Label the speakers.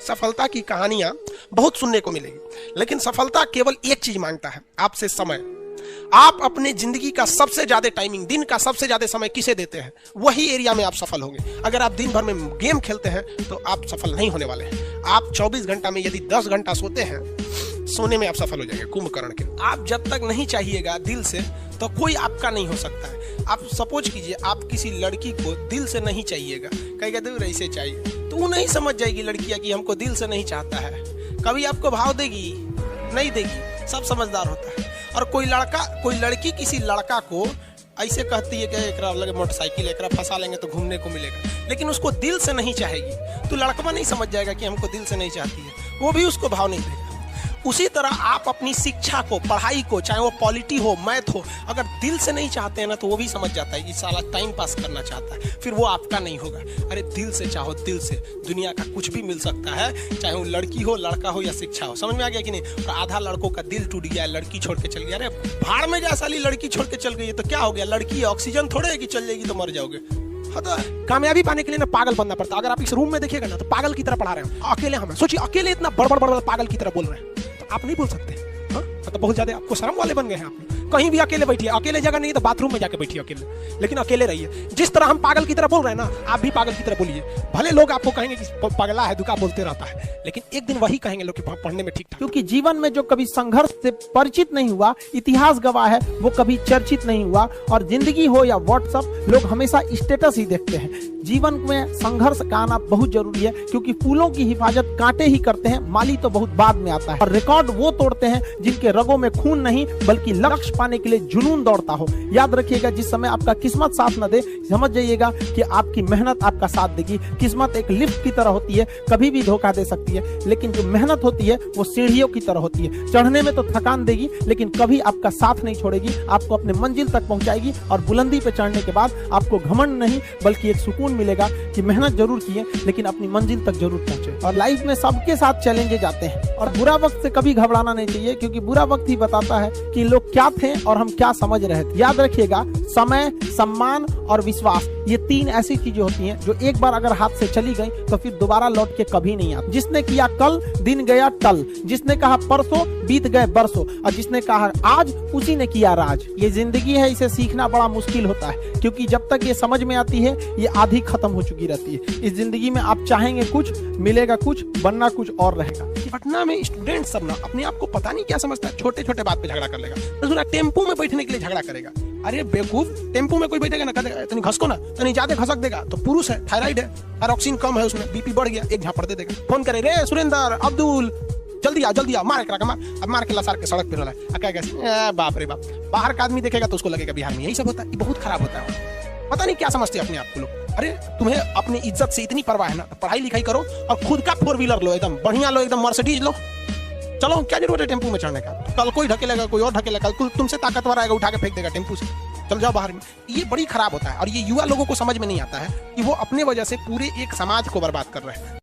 Speaker 1: सफलता की कहानियां बहुत सुनने को मिलेगी, लेकिन सफलता केवल एक चीज मांगता है, आपसे समय। आप अपने जिंदगी का सबसे ज्यादा टाइमिंग, दिन का सबसे ज्यादा समय किसे देते हैं, वही एरिया में आप सफल होंगे। अगर आप दिन भर में गेम खेलते हैं तो आप सफल नहीं होने वाले हैं। आप 24 घंटा में यदि 10 घंटा सोते हैं, सोने में आप सफल हो जाएंगे कुंभकर्ण के। आप जब तक नहीं चाहिएगा दिल से, तो कोई आपका नहीं हो सकता है। आप सपोज कीजिए, आप किसी लड़की को दिल से नहीं चाहिएगा, कहेगा दूर ऐसे चाहिए, तो वो नहीं समझ जाएगी लड़कियां कि हमको दिल से नहीं चाहता है। कभी आपको भाव देगी? नहीं देगी। सब समझदार होता है। और कोई लड़की किसी लड़का को ऐसे कहती है कि एकरा लगे मोटरसाइकिल, एकरा फंसा लेंगे तो घूमने को मिलेगा, लेकिन उसको दिल से नहीं चाहेगी, तो लड़का नहीं समझ जाएगा कि हमको दिल से नहीं चाहती है, वो भी उसको भाव नहीं देगा। उसी तरह आप अपनी शिक्षा को, पढ़ाई को, चाहे वो पॉलिटी हो, मैथ हो, अगर दिल से नहीं चाहते हैं ना, तो वो भी समझ जाता है कि साला टाइम पास करना चाहता है, फिर वो आपका नहीं होगा। अरे दिल से चाहो, दिल से दुनिया का कुछ भी मिल सकता है, चाहे वो लड़की हो, लड़का हो या शिक्षा हो। समझ में आ गया कि नहीं? और आधा लड़कों का दिल टूट गया, लड़की छोड़ के चल गया। अरे भाड़ में जा साली, लड़की छोड़ के चल गई है तो क्या हो गया? लड़की है, ऑक्सीजन थोड़े है कि चल जाएगी तो मर जाओगे। हाँ, तो कामयाबी पाने के लिए ना पागल बनना पड़ता। अगर आप इस रूम में देखिएगा ना, तो पागल की तरह पढ़ा रहे हो अकेले। हमें सोचिए, अकेले इतना बड़ पागल की तरह बोल रहे हैं, तो आप नहीं बोल सकते। हाँ, तो बहुत ज्यादा आपको शर्म वाले बन गए हैं। आप कहीं भी अकेले बैठिए, अकेले जगह नहीं तो बाथरूम में जाके बैठिए अकेले, लेकिन अकेले रहिए। जिस तरह हम पागल की तरह बोल रहे हैं ना, आप भी पागल की तरह बोलिए। भले लोग आपको कहेंगे कि पगला है, दुका बोलते रहता है, लेकिन एक दिन वही कहेंगे लोग कि पढ़ने में ठीक था।
Speaker 2: क्योंकि जीवन में जो कभी संघर्ष से परिचित नहीं हुआ, इतिहास गवाह है, वो कभी चर्चित नहीं हुआ। और जिंदगी हो या व्हाट्सएप, लोग हमेशा स्टेटस ही देखते हैं। जीवन में संघर्ष का आना बहुत जरूरी है, क्योंकि फूलों की हिफाजत कांटे ही करते हैं, माली तो बहुत बाद में आता है। और रिकॉर्ड वो तोड़ते हैं जिनके रगों में खून नहीं, बल्कि लक्ष्य पाने के लिए जुनून दौड़ता हो। याद रखिएगा, जिस समय आपका किस्मत साथ न दे, समझ जाइएगा कि आपकी मेहनत आपका साथ देगी। किस्मत एक लिफ्ट की तरह होती है, कभी भी धोखा दे सकती है, लेकिन जो मेहनत होती है वो सीढ़ियों की तरह होती है। चढ़ने में तो थकान देगी, लेकिन कभी आपका साथ नहीं छोड़ेगी, आपको अपने मंजिल तक पहुंचाएगी। और बुलंदी पे चढ़ने के बाद आपको घमंड नहीं, बल्कि एक सुकून मिलेगा कि मेहनत जरूर किए, लेकिन अपनी मंजिल तक जरूर पहुंचे। और लाइफ में सबके साथ चैलेंजेस आते हैं, और बुरा वक्त से कभी घबराना नहीं चाहिए, क्योंकि बुरा वक्त ही बताता है कि लोग क्या थे और हम क्या समझ रहे थे। याद रखिएगा, समय, सम्मान और विश्वास, ये 3 ऐसी चीजें होती हैं जो एक बार अगर हाथ से चली गई तो फिर दोबारा लौट के कभी नहीं आती। जिसने किया कल, दिन गया टल। जिसने कहा परसों, बीत गए बरसों। और जिसने कहा आज, उसी ने किया राज। ये जिंदगी है, इसे सीखना बड़ा मुश्किल होता है, क्योंकि जब तक ये समझ में आती है, ये आधी खत्म हो चुकी रहती है। इस जिंदगी में आप चाहेंगे कुछ, मिलेगा कुछ, बनना कुछ और रहेगा।
Speaker 1: पटना में स्टूडेंट सब ना अपने आप को पता नहीं क्या समझता है, छोटे छोटे बात पे झगड़ा कर लेगा। तो टेम्पो में बैठने के लिए झगड़ा करेगा। अरे बेवकूफ, टेम्पो में कोई बैठेगा ना, कहेगा तनी घसको ना, तनी ज्यादा घसक देगा तो पुरुष है, थायराइड है, थायरॉक्सिन कम है उसमें, बीपी बढ़ गया, एक झापड़ दे देगा। फोन करे, रे सुरेंद्र, अब्दुल, जल्दी आ, मार करा मार। अब मार के लसार के सड़क पे रोला है। बाप रे बाप, बाहर का आदमी देखेगा तो उसको लगेगा बिहार में यही सब होता है। बहुत खराब होता है। पता नहीं क्या समझते अपने आप को लोग। अरे तुम्हें अपनी इज्जत से इतनी परवाह है ना, तो पढ़ाई लिखाई करो और खुद का 4 व्हीलर लो, एकदम बढ़िया लो, एकदम मर्सिडीज लो। चलो, क्या जरूरत है टेम्पो में चढ़ने का? कल कोई ढकेलेगा, कोई और ढकेलेगा, तुमसे ताकतवर आएगा, उठा के फेंक देगा टेम्पो से। चल जाओ बाहर में। ये बड़ी खराब होता है, और ये युवा लोगों को समझ में नहीं आता है कि वो अपने वजह से पूरे एक समाज को बर्बाद कर रहे हैं।